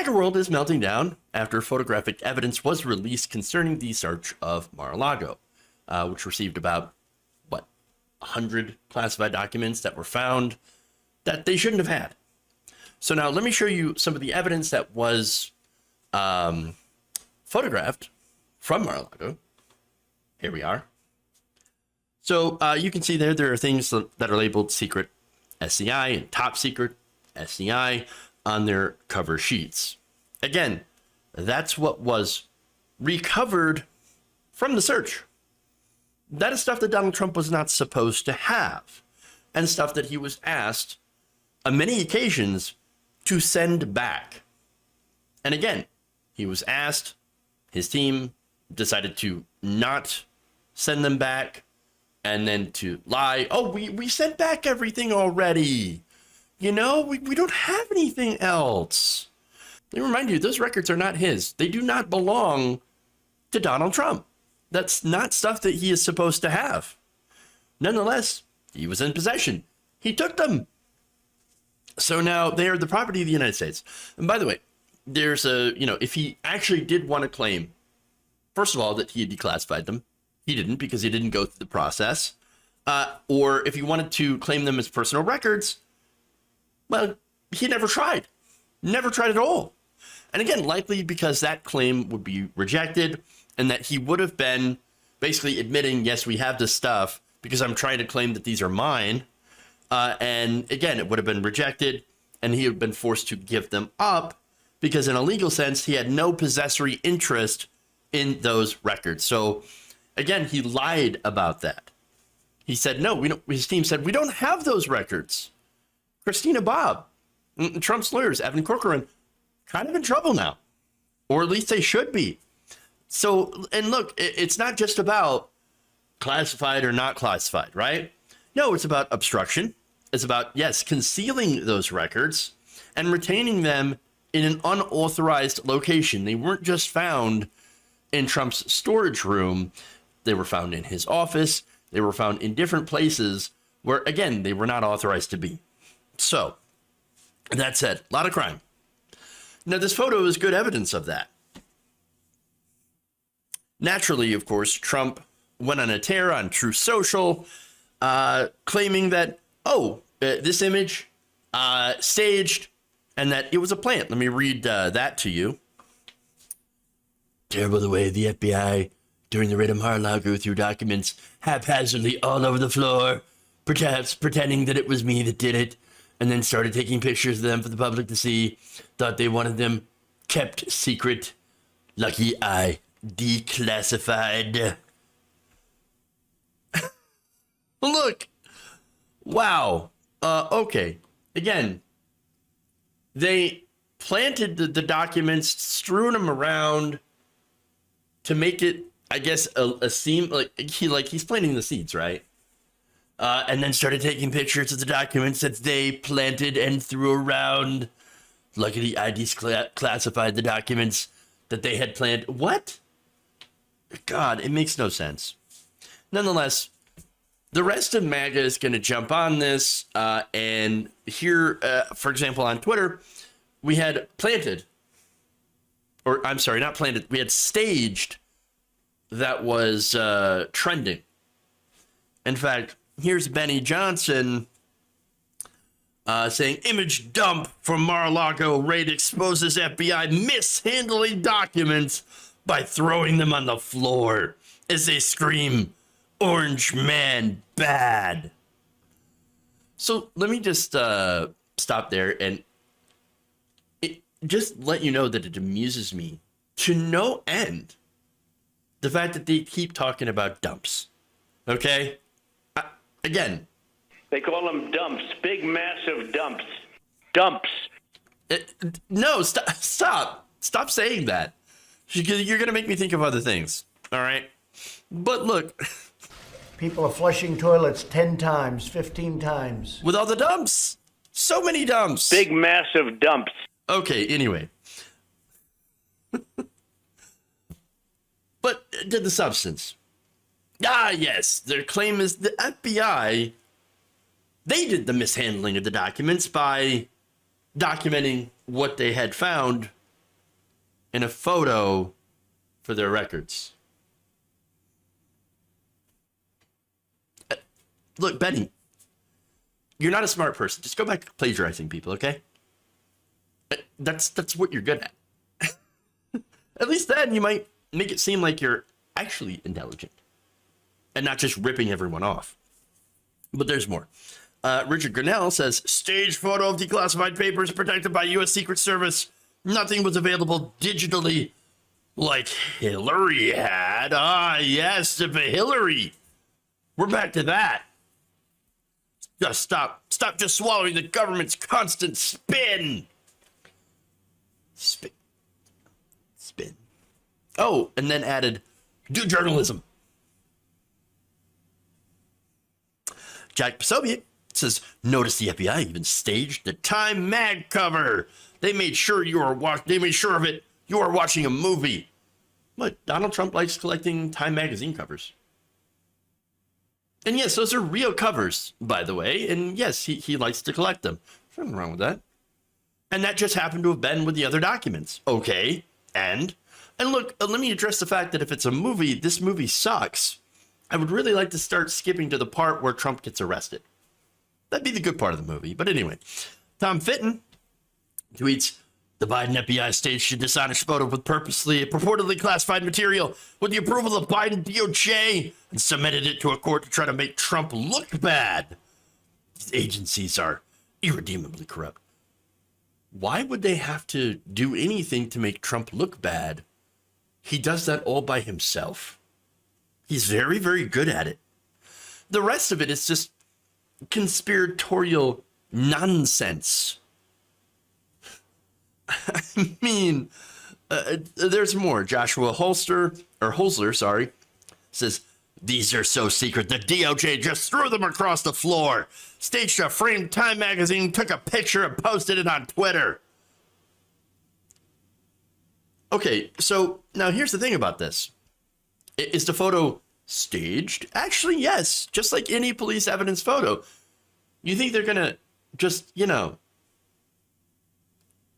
MAGA world is melting down after photographic evidence was released concerning the search of Mar-A-Lago, which received about, 100 classified documents that were found that they shouldn't have had. So now let me show you some of the evidence that was photographed from Mar-A-Lago. Here we are. So you can see there are things that are labeled secret SCI and top secret SCI on their cover sheets. Again, that's what was recovered from the search. That is stuff that Donald Trump was not supposed to have, and stuff that he was asked on many occasions to send back. And again, he was asked, his team decided to not send them back, and then to lie. Oh, we sent back everything already. You know, we don't have anything else. Let me remind you, those records are not his. They do not belong to Donald Trump. That's not stuff that he is supposed to have. Nonetheless, he was in possession. He took them. So now they are the property of the United States. And by the way, there's if he actually did want to claim, first of all, that he had declassified them, he didn't because he didn't go through the process. Or if he wanted to claim them as personal records, well, he never tried. Never tried at all. And again, likely because that claim would be rejected and that he would have been basically admitting, yes, we have this stuff because I'm trying to claim that these are mine. And again, it would have been rejected and he would have been forced to give them up because in a legal sense, he had no possessory interest in those records. So again, he lied about that. He said, no, we don't. His team said, we don't have those records. Christina Bobb, Trump's lawyers, Evan Corcoran, kind of in trouble now, or at least they should be. So, and look, it's not just about classified or not classified, right? No, it's about obstruction. It's about, yes, concealing those records and retaining them in an unauthorized location. They weren't just found in Trump's storage room. They were found in his office. They were found in different places where, again, they were not authorized to be. So, that said, a lot of crime. Now, this photo is good evidence of that. Naturally, of course, Trump went on a tear on Truth Social, claiming that, this image staged and that it was a plant. Let me read that to you. Terrible the way the FBI, during the raid of Mar-A-Lago, threw documents haphazardly all over the floor, perhaps pretending that it was me that did it, and then started taking pictures of them for the public to see. Thought they wanted them kept secret. Lucky I declassified. Look. Wow. Okay. Again, they planted the documents, strewn them around to make it, I guess, a seem like he's planting the seeds, right? And then started taking pictures of the documents that they planted and threw around. Luckily, I declassified the documents that they had planted. What? God, it makes no sense. Nonetheless, the rest of MAGA is going to jump on this. And here, for example, on Twitter, we had planted, or I'm sorry, not planted, we had staged that was trending. In fact, here's Benny Johnson saying, image dump from Mar-A-Lago raid exposes FBI mishandling documents by throwing them on the floor as they scream, Orange Man bad. So let me just stop there and just let you know that it amuses me to no end the fact that they keep talking about dumps. Okay? Again, they call them dumps, big, massive dumps. Dumps. No, stop saying that. You're going to make me think of other things. All right? But look. People are flushing toilets 10 times, 15 times. With all the dumps. So many dumps. Big, massive dumps. Okay, anyway. But to the substance. Yes, their claim is the FBI, they did the mishandling of the documents by documenting what they had found in a photo for their records. Look, Benny, you're not a smart person. Just go back to plagiarizing people, okay? That's what you're good at. At least then you might make it seem like you're actually intelligent and not just ripping everyone off. But there's more. Richard Grinnell says, staged photo of declassified papers protected by U.S. Secret Service. Nothing was available digitally like Hillary had. Ah, yes, the Hillary. We're back to that. Just stop just swallowing the government's constant spin. Spin. Oh, and then added, do journalism. Jack Posobiec says, notice the FBI even staged the Time Mag cover. They made sure of it. You are watching a movie. What? Donald Trump likes collecting Time magazine covers. And yes, those are real covers, by the way. And yes, he likes to collect them. There's nothing wrong with that. And that just happened to have been with the other documents. Okay. And look, let me address the fact that if it's a movie, this movie sucks. I would really like to start skipping to the part where Trump gets arrested. That'd be the good part of the movie. But anyway, Tom Fitton tweets, the Biden FBI staged a dishonest photo with purportedly classified material with the approval of Biden DOJ and submitted it to a court to try to make Trump look bad. These agencies are irredeemably corrupt. Why would they have to do anything to make Trump look bad? He does that all by himself. He's very, very good at it. The rest of it is just conspiratorial nonsense. I mean, there's more. Joshua Holzler, says, these are so secret the DOJ just threw them across the floor, staged a framed Time magazine, took a picture and posted it on Twitter. Okay, so now here's the thing about this. Is the photo staged? Actually, yes. Just like any police evidence photo. You think they're going to just,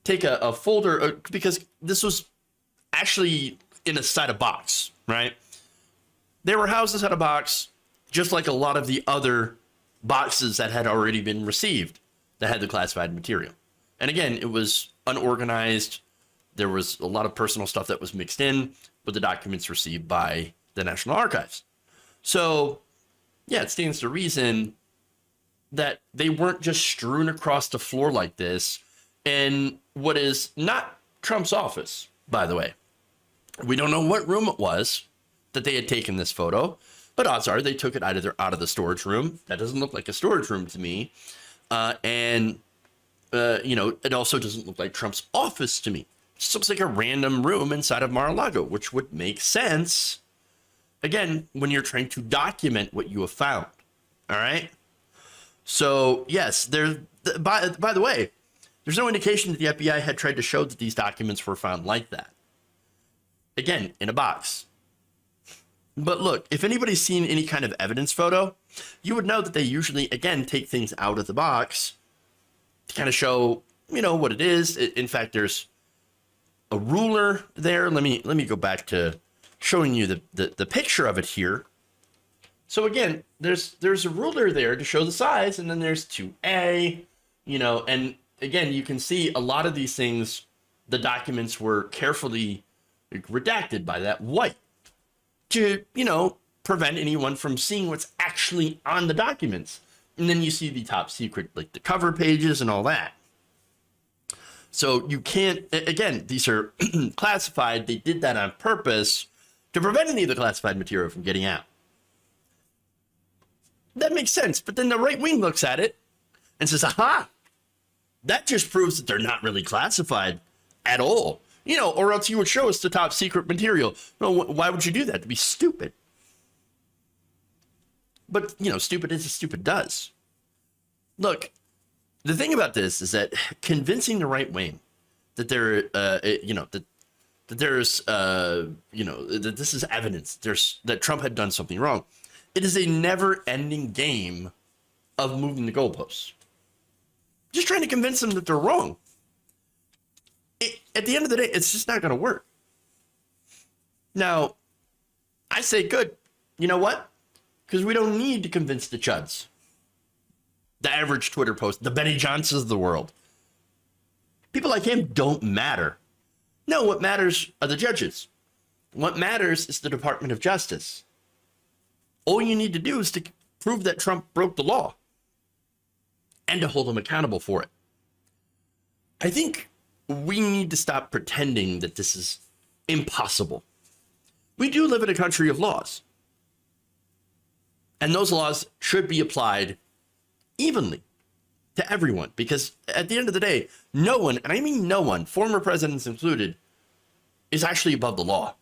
take a folder, because this was actually inside a box, right? They were housed inside a box, just like a lot of the other boxes that had already been received that had the classified material. And again, it was unorganized. There was a lot of personal stuff that was mixed in with the documents received by the National Archives. So, yeah, it stands to reason that they weren't just strewn across the floor like this in what is not Trump's office, by the way. We don't know what room it was that they had taken this photo, but odds are they took it out of the storage room. That doesn't look like a storage room to me. It also doesn't look like Trump's office to me. It just looks like a random room inside of Mar-A-Lago, which would make sense, again, when you're trying to document what you have found. All right? So, yes, by the way, there's no indication that the FBI had tried to show that these documents were found like that. Again, in a box. But look, if anybody's seen any kind of evidence photo, you would know that they usually, again, take things out of the box to kind of show, what it is. In fact, there's a ruler there. Let me go back to showing you the picture of it here. So again, there's a ruler there to show the size, and then there's 2A, and again, you can see a lot of these things, the documents were carefully redacted by that white to, prevent anyone from seeing what's actually on the documents. And then you see the top secret, like the cover pages and all that. So you can't, again, these are classified. They did that on purpose to prevent any of the classified material from getting out. That makes sense. But then the right wing looks at it and says, aha, that just proves that they're not really classified at all. Or else you would show us the top secret material. No, why would you do that? To be stupid. But, stupid is as stupid does. Look, the thing about this is that convincing the right wing that that this is evidence that Trump had done something wrong. It is a never-ending game of moving the goalposts. Just trying to convince them that they're wrong. At the end of the day, it's just not going to work. Now, I say good. You know what? Because we don't need to convince the chuds. The average Twitter post, the Benny Johnsons of the world. People like him don't matter. No, what matters are the judges. What matters is the Department of Justice. All you need to do is to prove that Trump broke the law and to hold him accountable for it. I think we need to stop pretending that this is impossible. We do live in a country of laws. And those laws should be applied evenly to everyone, because at the end of the day, no one, and I mean no one, former presidents included, is actually above the law.